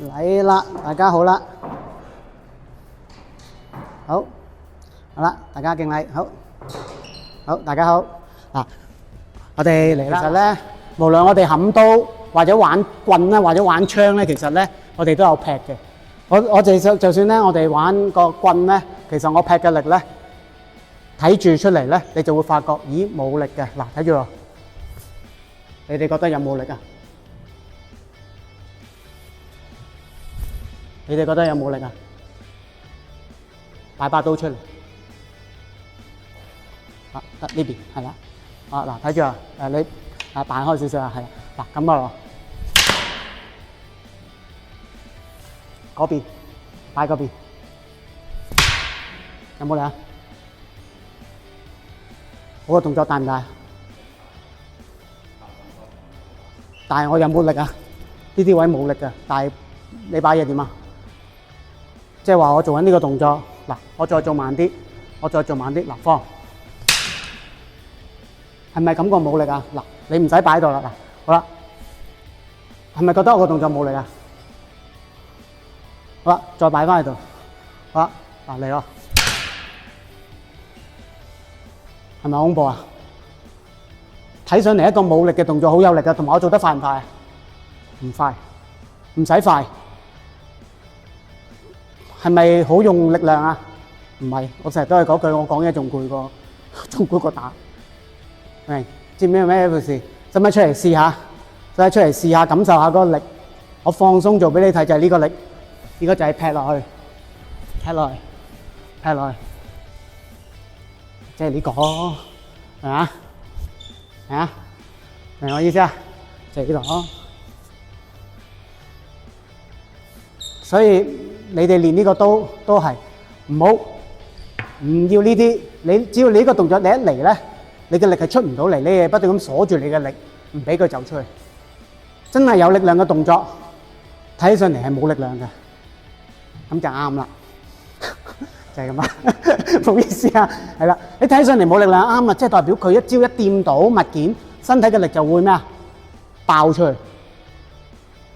嚟啦，大家好啦，好啦，大家敬禮，好，大家好嗱，我哋嚟啦。其實咧，無論我哋冚刀或者玩棍啦，或者玩槍咧，其實咧我哋都有劈嘅。我就算咧，我哋玩個棍咧，其實我劈嘅力咧，睇住出嚟咧，你就會發覺，咦冇力嘅。嗱，睇住喎，你哋覺得有冇力啊？你哋覺得有冇力啊？擺把刀出嚟，得呢邊係啦。嗱，睇住啊，你彈開少少啊，係嗱咁啊，嗰邊擺嗰邊，有冇力啊？我個動作大唔大？但係我有冇力啊？呢啲位冇力嘅，但係你擺嘢點啊？即係話我做緊呢個動作，嗱，我再做慢啲，嗱，放，係咪感覺冇力啊？嗱，你唔使擺喺度啦，嗱，好啦，係咪覺得我個動作冇力啊？好啦，再擺翻喺度，好啦，嗱嚟咯，係咪好恐怖啊？睇上嚟一個冇力嘅動作好有力㗎，同埋我做得快唔快啊？唔快，唔使快。係咪好用力量啊？唔係，我成日都係嗰句，我講嘢仲攰過打。明？知唔知係咩回事？使唔使出嚟試下？使唔使出嚟試下感受下嗰個力？我放鬆做俾你睇，就係呢個力。呢個就係劈落去，劈落去，即係呢個，係嘛？係啊？明我意思啊？就係呢度。所以你哋練呢個都係唔要呢啲。你只要你呢個動作你一嚟咧，你嘅力係出唔到嚟，你係不斷咁鎖住你嘅力，唔俾佢走出去。真係有力量嘅動作，睇起上嚟係冇力量嘅，咁就啱啦。就係咁啦，唔好意思啊，係啦，你睇起上嚟冇力量啱啦，即係代表佢一朝一掂到物件，身體嘅力就會咩啊？爆出去，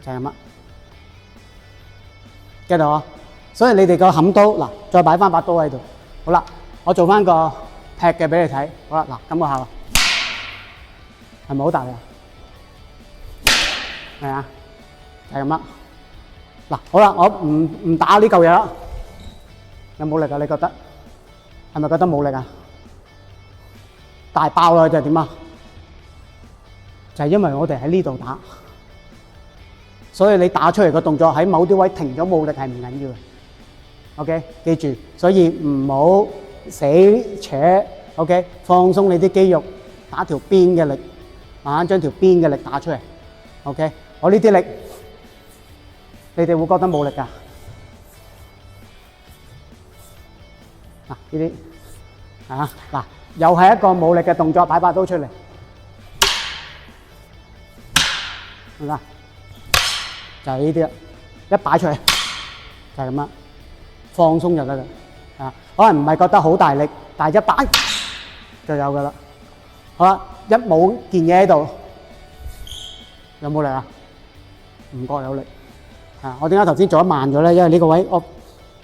就係咁啦。記到啊！所以你哋個冚刀嗱，再擺翻把刀喺度。好啦，我做翻個劈嘅俾你睇。好啦，嗱，咁個效係咪好大力啊？係啊，係咁啦。嗱，好啦，我唔打呢嚿嘢啦。有冇力啊？你覺得係咪覺得冇力啊？大爆啦，就係點啊？就係因為我哋喺呢度打。所以你打出嚟個動作喺某啲位停咗冇力係唔緊要嘅 ，OK？ 記住，所以唔好死扯 ，OK？ 放鬆你啲肌肉，打條邊嘅力，慢慢將條邊嘅力打出嚟 ，OK？ 我呢啲力，你哋會覺得冇力㗎？嗱，呢啲啊，嗱，又係一個冇力嘅動作，擺把刀出嚟，係咪？就係呢啲啦，一擺出嚟就係咁啦，放鬆就得啦。啊，可能唔係覺得好大力，但係一擺就有噶啦。好啦，一冇件嘢喺度，有冇力啊？唔覺有力。啊，我點解頭先做得慢咗咧？因為呢個位我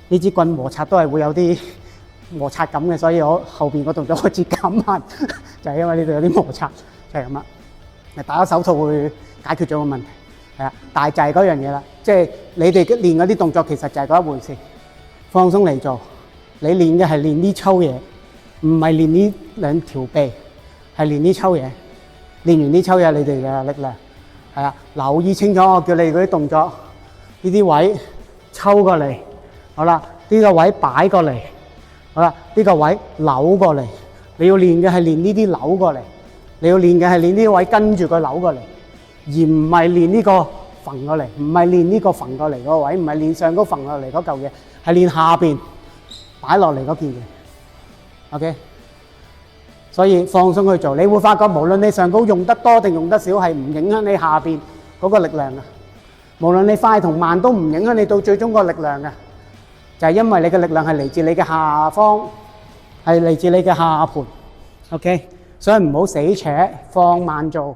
呢支棍摩擦都係會有啲摩擦感嘅，所以我後邊個動作開始減慢，就係因為呢度有啲摩擦，就係咁啦。打咗手套會解決咗個問題。係啊，但係就係嗰樣嘢啦，即係你哋練嗰啲動作其實就係嗰一回事，放鬆嚟做。你練嘅係練呢抽嘢，唔係練呢兩條臂，係練呢抽嘢。練完呢抽嘢，你哋嘅力量係啊，留意清楚我叫你嗰啲動作，呢啲位抽過嚟，好啦，呢個位擺過嚟，好啦，呢個位扭過嚟。你要練嘅係練呢啲扭過嚟，你要練嘅係練呢啲位跟住佢扭過嚟。而唔係練呢個揈過嚟，唔係練呢個揈過嚟嗰個位，唔係練上高揈落嚟嗰嚿嘢，係練下邊擺落嚟嗰件嘢。OK， 所以放鬆去做，你會發覺無論你上高用得多定用得少，係唔影響你下邊嗰個力量嘅。無論你快同慢都唔影響你到最終個力量嘅，就係因為你嘅力量係嚟自你嘅下方，係嚟自你嘅下盤。OK， 所以唔好死扯，放慢做。